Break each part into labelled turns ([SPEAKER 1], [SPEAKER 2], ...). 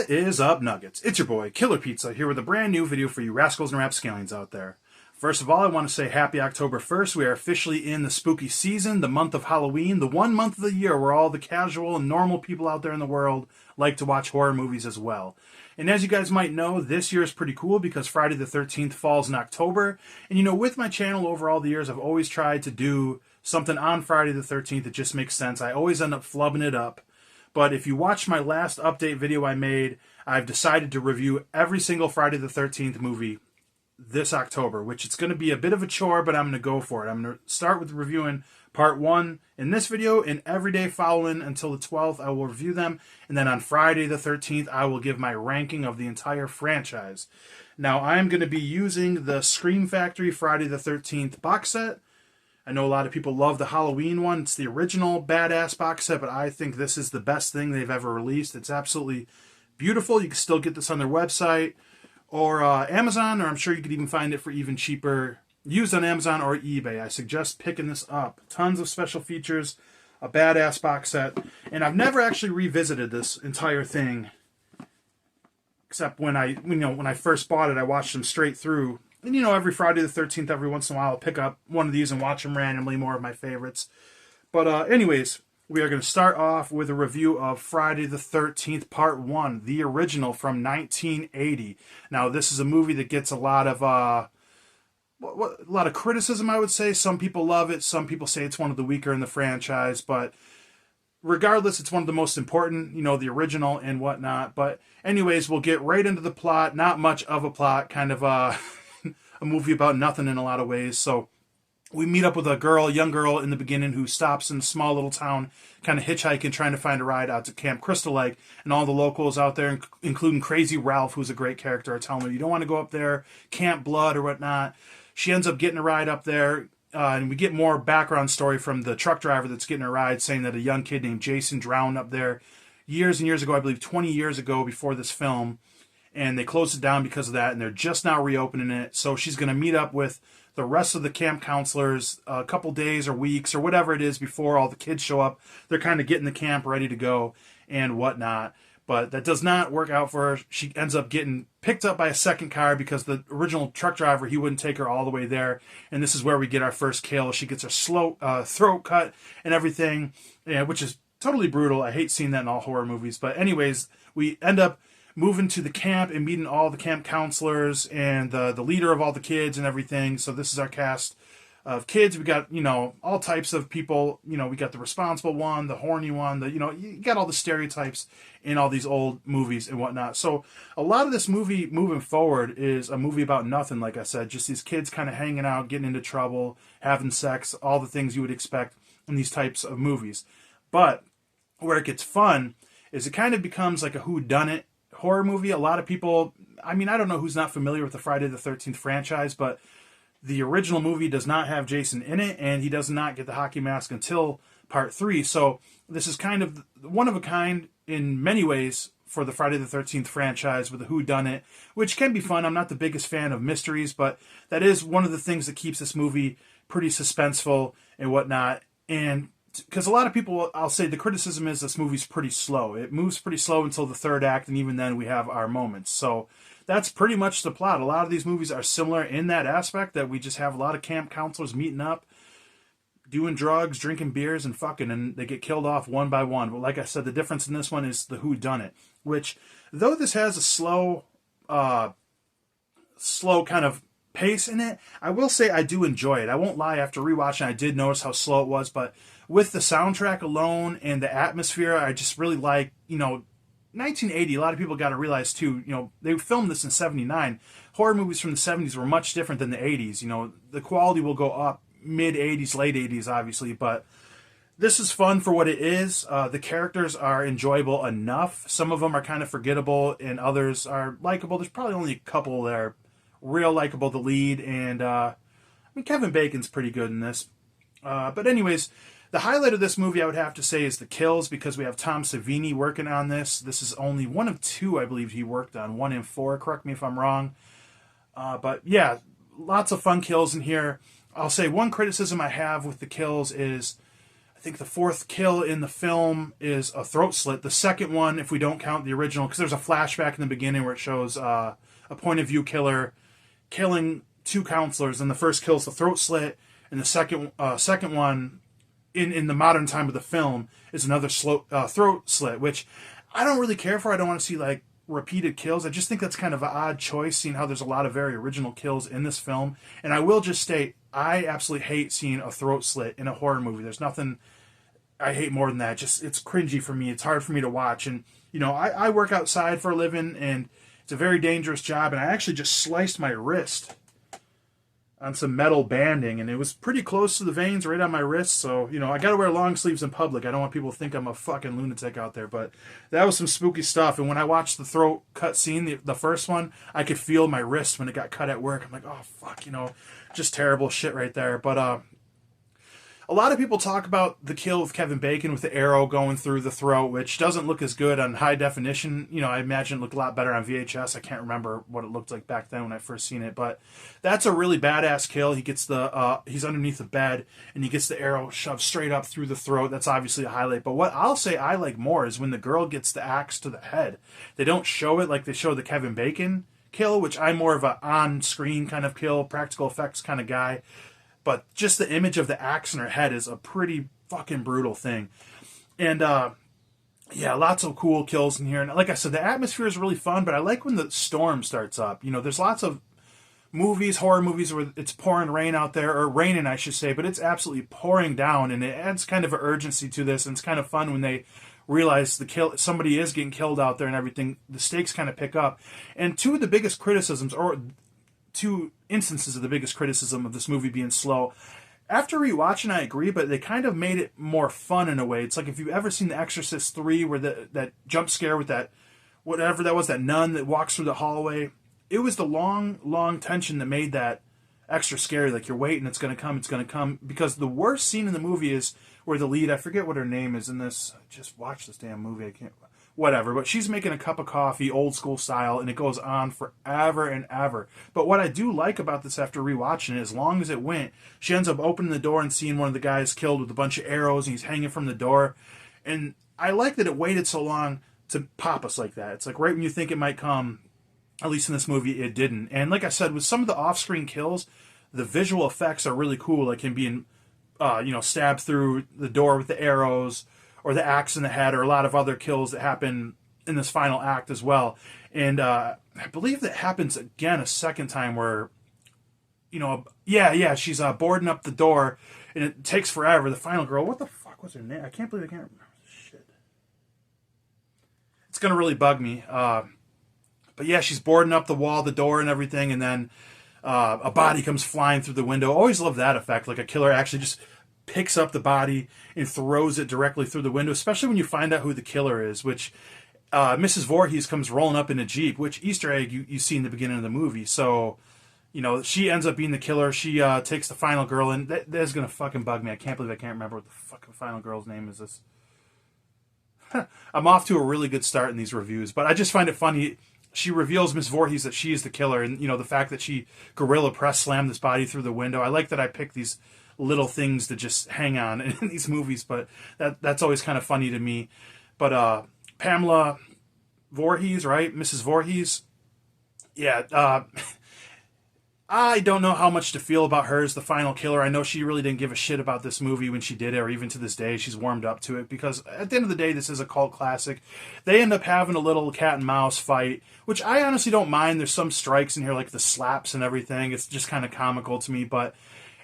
[SPEAKER 1] What is up, Nuggets? It's your boy, Killer Pizza, here with a brand new video for you rascals and rapscallions out there. First of all, I want to say happy October 1st. We are officially in the spooky season, the month of Halloween, the one month of the year where all the casual and normal people out there in the world like to watch horror movies as well. And as you guys might know, this year is pretty cool because Friday the 13th falls in October. And you know, with my channel over all the years, I've always tried to do something on Friday the 13th that just makes sense. I always end up flubbing it up. But if you watched my last update video I made, I've decided to review every single Friday the 13th movie this October, which it's going to be a bit of a chore, but I'm going to go for it. I'm going to start with reviewing part 1 in this video, and every day following until the 12th, I will review them. And then on Friday the 13th, I will give my ranking of the entire franchise. Now, I'm going to be using the Scream Factory Friday the 13th box set. I know a lot of people love the Halloween one. It's the original badass box set, but I think this is the best thing they've ever released. It's absolutely beautiful. You can still get this on their website or Amazon, or I'm sure you could even find it for even cheaper, used on Amazon or eBay. I suggest picking this up. Tons of special features, a badass box set, and I've never actually revisited this entire thing, except when I first bought it, I watched them straight through. And, you know, every Friday the 13th, every once in a while, I'll pick up one of these and watch them randomly, more of my favorites. But anyways, we are going to start off with a review of Friday the 13th, Part 1, the original from 1980. Now, this is a movie that gets a lot of criticism, I would say. Some people love it. Some people say it's one of the weaker in the franchise. But regardless, it's one of the most important, you know, the original and whatnot. But anyways, we'll get right into the plot. Not much of a plot, kind of a movie about nothing in a lot of ways. So we meet up with a young girl in the beginning who stops in a small little town, kind of hitchhiking, trying to find a ride out to Camp Crystal Lake. And all the locals out there, including Crazy Ralph, who's a great character, are telling her, you don't want to go up there, Camp Blood or whatnot. She ends up getting a ride up there. And we get more background story from the truck driver that's getting a ride, saying that a young kid named Jason drowned up there years and years ago, I believe 20 years ago before this film. And they closed it down because of that, and they're just now reopening it. So she's going to meet up with the rest of the camp counselors a couple days or weeks or whatever it is before all the kids show up. They're kind of getting the camp ready to go and whatnot. But that does not work out for her. She ends up getting picked up by a second car because the original truck driver, he wouldn't take her all the way there. And this is where we get our first kill. She gets her throat cut and everything, which is totally brutal. I hate seeing that in all horror movies. But anyways, we end up moving to the camp and meeting all the camp counselors and the leader of all the kids and everything. So this is our cast of kids. We got, you know, all types of people. You know, we got the responsible one, the horny one, you got all the stereotypes in all these old movies and whatnot. So a lot of this movie moving forward is a movie about nothing, like I said. Just these kids kind of hanging out, getting into trouble, having sex, all the things you would expect in these types of movies. But where it gets fun is it kind of becomes like a whodunit horror movie. A lot of people, I mean, I don't know who's not familiar with the Friday the 13th franchise, but the original movie does not have Jason in it, and he does not get the hockey mask until part 3. So this is kind of one of a kind in many ways for the Friday the 13th franchise with a whodunit, which can be fun. I'm not the biggest fan of mysteries, but that is one of the things that keeps this movie pretty suspenseful and whatnot. And because a lot of people, I'll say the criticism is this movie's pretty slow. It moves pretty slow until the third act, and even then we have our moments. So that's pretty much the plot. A lot of these movies are similar in that aspect, that we just have a lot of camp counselors meeting up, doing drugs, drinking beers, and fucking, and they get killed off one by one. But like I said, the difference in this one is the whodunit, which, though this has a slow kind of pace in it, I will say I do enjoy it. I won't lie, after rewatching, I did notice how slow it was, but with the soundtrack alone and the atmosphere, I just really like, 1980, a lot of people got to realize too, they filmed this in 79. Horror movies from the 70s were much different than the 80s. The quality will go up mid-80s, late 80s, obviously, but this is fun for what it is. The characters are enjoyable enough. Some of them are kind of forgettable, and others are likable. There's probably only a couple that are real likable, the lead, and Kevin Bacon's pretty good in this. But anyways, the highlight of this movie, I would have to say, is the kills, because we have Tom Savini working on this. This is only one of 2, I believe, he worked on. 1 and 4, correct me if I'm wrong. But yeah, lots of fun kills in here. I'll say one criticism I have with the kills is I think the fourth kill in the film is a throat slit. The second one, if we don't count the original, because there's a flashback in the beginning where it shows a point of view killer killing two counselors, and the first kill is the throat slit, and the second one in the modern time of the film is another throat slit, which I don't really care for. I don't want to see like repeated kills. I just think that's kind of an odd choice, seeing how there's a lot of very original kills in this film. And I will just state, I absolutely hate seeing a throat slit in a horror movie. There's nothing I hate more than that. Just, it's cringy for me. It's hard for me to watch. And, you know, I work outside for a living, and it's a very dangerous job. And I actually just sliced my wrist on some metal banding, and it was pretty close to the veins right on my wrist. So, you know, I got to wear long sleeves in public. I don't want people to think I'm a fucking lunatic out there. But that was some spooky stuff. And when I watched the throat cut scene, the first one, I could feel my wrist when it got cut at work. I'm like, oh, fuck, you know, just terrible shit right there. But a lot of people talk about the kill with Kevin Bacon with the arrow going through the throat, which doesn't look as good on high definition. You know, I imagine it looked a lot better on VHS. I can't remember what it looked like back then when I first seen it, but that's a really badass kill. He gets he's underneath the bed, and he gets the arrow shoved straight up through the throat. That's obviously a highlight. But what I'll say I like more is when the girl gets the axe to the head. They don't show it like they show the Kevin Bacon kill, which I'm more of a on-screen kind of kill, practical effects kind of guy. But just the image of the axe in her head is a pretty fucking brutal thing. And, yeah, lots of cool kills in here. And like I said, the atmosphere is really fun, but I like when the storm starts up. You know, there's lots of movies, horror movies, where it's pouring rain out there, or raining, I should say, but it's absolutely pouring down, and it adds kind of an urgency to this, and it's kind of fun when they realize somebody is getting killed out there and everything. The stakes kind of pick up. And two of the biggest criticisms, or two instances of the biggest criticism of this movie being slow. After rewatching, I agree, but they kind of made it more fun in a way. It's like if you've ever seen The Exorcist 3, where that jump scare with that, whatever that was, that nun that walks through the hallway. It was the long tension that made that extra scary. Like, you're waiting, it's going to come. Because the worst scene in the movie is where the lead, I forget what her name is in this. Just watch this damn movie. I can't... Whatever, but she's making a cup of coffee, old school style, and it goes on forever and ever. But what I do like about this after rewatching it, as long as it went, she ends up opening the door and seeing one of the guys killed with a bunch of arrows, and he's hanging from the door. And I like that it waited so long to pop us like that. It's like right when you think it might come, at least in this movie, it didn't. And like I said, with some of the off-screen kills, the visual effects are really cool, like him being, stabbed through the door with the arrows, or the axe in the head, or a lot of other kills that happen in this final act as well. And I believe that happens again a second time where, she's boarding up the door, and it takes forever. The final girl, what the fuck was her name? I can't believe I can't remember. Shit. It's going to really bug me. But yeah, she's boarding up the door and everything, and then a body comes flying through the window. Always love that effect, like a killer actually just picks up the body and throws it directly through the window, especially when you find out who the killer is, which Mrs. Voorhees comes rolling up in a Jeep, which Easter egg you see in the beginning of the movie. So, she ends up being the killer. She takes the final girl, and that is going to fucking bug me. I can't believe I can't remember what the fucking final girl's name is. This. I'm off to a really good start in these reviews, but I just find it funny. She reveals, Miss Voorhees, that she is the killer, and, the fact that she gorilla press slammed this body through the window. I like that I picked these little things to just hang on in these movies, but that's always kind of funny to me. But Pamela Voorhees, right? Mrs. Voorhees. Yeah, I don't know how much to feel about her as the final killer. I know she really didn't give a shit about this movie when she did it, or even to this day, she's warmed up to it, because at the end of the day, this is a cult classic. They end up having a little cat and mouse fight, which I honestly don't mind. There's some strikes in here, like the slaps and everything. It's just kind of comical to me, but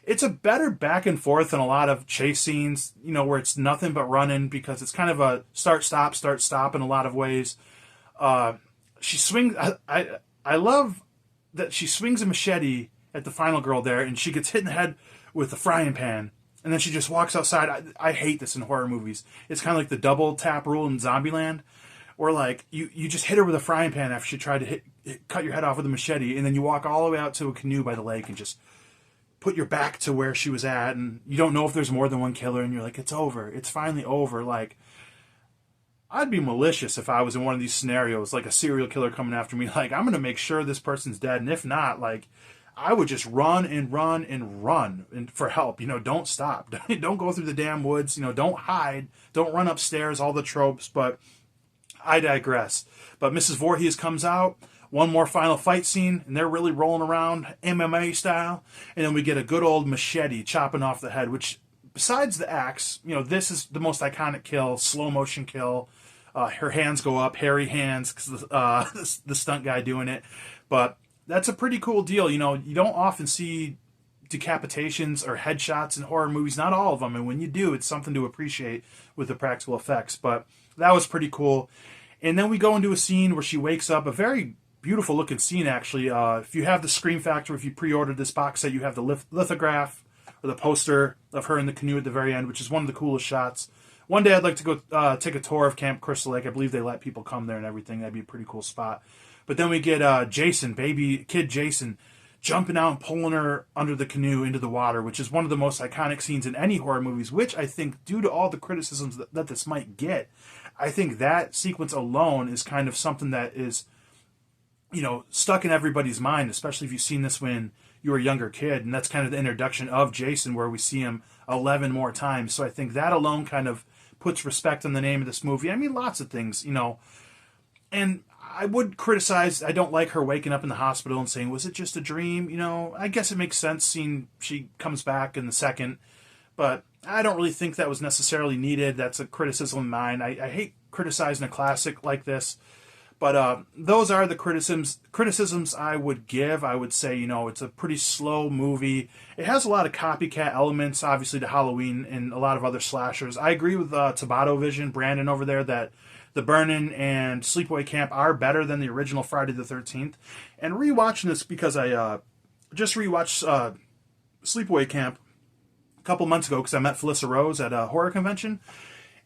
[SPEAKER 1] it's a better back and forth than a lot of chase scenes, where it's nothing but running, because it's kind of a start, stop in a lot of ways. She swings. I love that she swings a machete at the final girl there, and she gets hit in the head with the frying pan, and then she just walks outside. I hate this in horror movies. It's kind of like the double tap rule in Zombieland, where like you just hit her with a frying pan after she tried to cut your head off with a machete, and then you walk all the way out to a canoe by the lake and just put your back to where she was at, and you don't know if there's more than one killer, and you're like, it's over. It's finally over. Like, I'd be malicious if I was in one of these scenarios, like a serial killer coming after me. Like, I'm going to make sure this person's dead, and if not, like, I would just run and run and run for help. Don't stop. Don't go through the damn woods. Don't hide. Don't run upstairs. All the tropes. But I digress. But Mrs. Voorhees comes out. One more final fight scene, and they're really rolling around MMA style. And then we get a good old machete chopping off the head, which, besides the axe, this is the most iconic kill, slow motion kill. Her hands go up, hairy hands, because the stunt guy doing it. But that's a pretty cool deal. You don't often see decapitations or headshots in horror movies, not all of them. And when you do, it's something to appreciate with the practical effects. But that was pretty cool. And then we go into a scene where she wakes up, a very beautiful looking scene, actually. If you have the Scream Factory, if you pre-ordered this box set, you have the lithograph or the poster of her in the canoe at the very end, which is one of the coolest shots. One day I'd like to go take a tour of Camp Crystal Lake. I believe they let people come there and everything. That'd be a pretty cool spot. But then we get Jason, baby kid Jason, jumping out and pulling her under the canoe into the water, which is one of the most iconic scenes in any horror movies, which I think, due to all the criticisms that this might get, I think that sequence alone is kind of something that is, stuck in everybody's mind, especially if you've seen this when you were a younger kid. And that's kind of the introduction of Jason, where we see him 11 more times. So I think that alone kind of puts respect on the name of this movie. I mean, lots of things, and I would criticize, I don't like her waking up in the hospital and saying, was it just a dream? I guess it makes sense seeing she comes back in the second, but I don't really think that was necessarily needed. That's a criticism of mine. I hate criticizing a classic like this, but those are the criticisms I would give. I would say, it's a pretty slow movie. It has a lot of copycat elements, obviously, to Halloween and a lot of other slashers. I agree with Tabata Vision, Brandon over there, that The Burnin' and Sleepaway Camp are better than the original Friday the 13th. And rewatching this, because I just rewatched Sleepaway Camp a couple months ago because I met Felissa Rose at a horror convention.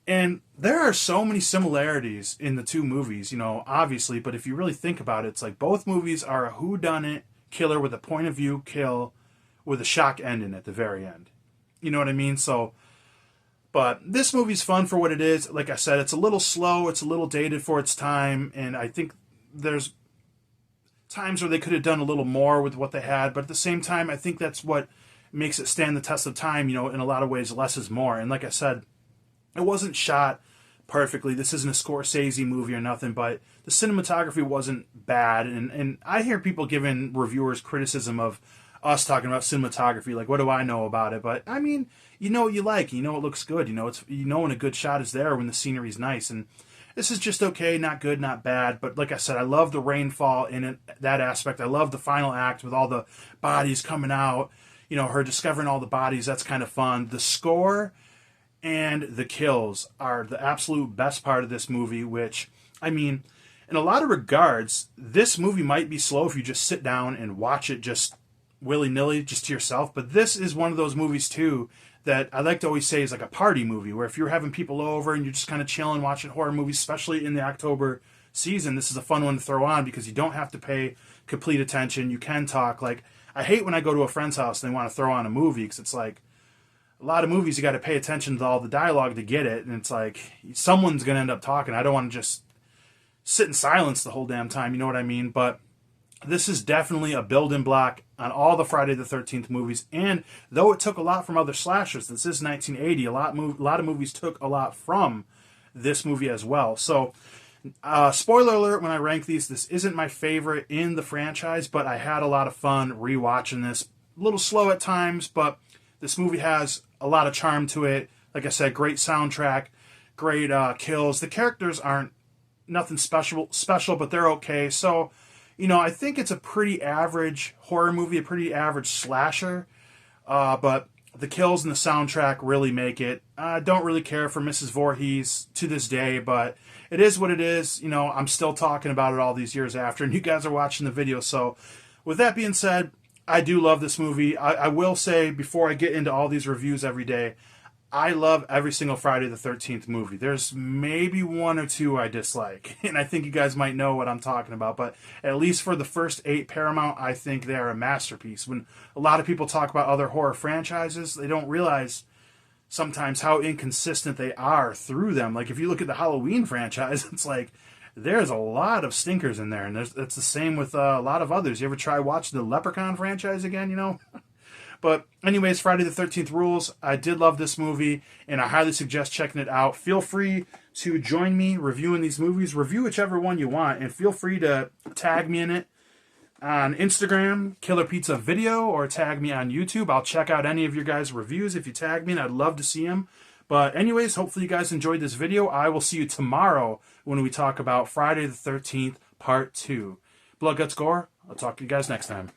[SPEAKER 1] And there are so many similarities in the two movies, obviously. But if you really think about it, it's like both movies are a whodunit killer with a point of view kill with a shock ending at the very end. You know what I mean? So, but this movie's fun for what it is. Like I said, it's a little slow. It's a little dated for its time. And I think there's times where they could have done a little more with what they had. But at the same time, I think that's what makes it stand the test of time. In a lot of ways, less is more. And like I said, it wasn't shot perfectly. This isn't a Scorsese movie or nothing, but the cinematography wasn't bad. And I hear people giving reviewers criticism of us talking about cinematography. Like, what do I know about it? But I mean, what you like. It looks good. It's when a good shot is there, when the scenery's nice. And this is just okay, not good, not bad. But like I said, I love the rainfall in it, that aspect. I love the final act with all the bodies coming out. Her discovering all the bodies. That's kind of fun. The score and the kills are the absolute best part of this movie, which, I mean, in a lot of regards, this movie might be slow if you just sit down and watch it just willy-nilly, just to yourself. But this is one of those movies, too, that I like to always say is like a party movie, where if you're having people over and you're just kind of chilling, watching horror movies, especially in the October season, this is a fun one to throw on because you don't have to pay complete attention. You can talk. Like, I hate when I go to a friend's house and they want to throw on a movie because it's like, a lot of movies you got to pay attention to all the dialogue to get it, and it's like someone's going to end up talking. I don't want to just sit in silence the whole damn time, you know what I mean? But this is definitely a building block on all the Friday the 13th movies, and though it took a lot from other slashers, this is 1980, a lot of movies took a lot from this movie as well. So, spoiler alert, when I rank these, this isn't my favorite in the franchise, but I had a lot of fun rewatching this. A little slow at times, but this movie has a lot of charm to it. Like I said, great soundtrack, great kills. The characters aren't nothing special, but they're okay. So, I think it's a pretty average horror movie, a pretty average slasher. But the kills and the soundtrack really make it. I don't really care for Mrs. Voorhees to this day, but it is what it is. I'm still talking about it all these years after, and you guys are watching the video. So, with that being said, I do love this movie. I will say, before I get into all these reviews every day, I love every single Friday the 13th movie. There's maybe one or two I dislike, and I think you guys might know what I'm talking about, but at least for the first 8 Paramount, I think they are a masterpiece. When a lot of people talk about other horror franchises, they don't realize sometimes how inconsistent they are through them. Like, if you look at the Halloween franchise, it's like, there's a lot of stinkers in there, and it's the same with a lot of others. You ever try watching the Leprechaun franchise again, you know? But anyways, Friday the 13th rules. I did love this movie, and I highly suggest checking it out. Feel free to join me reviewing these movies. Review whichever one you want, and feel free to tag me in it on Instagram, Killer Pizza Video, or tag me on YouTube. I'll check out any of your guys' reviews if you tag me, and I'd love to see them. But anyways, hopefully you guys enjoyed this video. I will see you tomorrow when we talk about Friday the 13th, Part 2. Blood, Guts, Gore. I'll talk to you guys next time.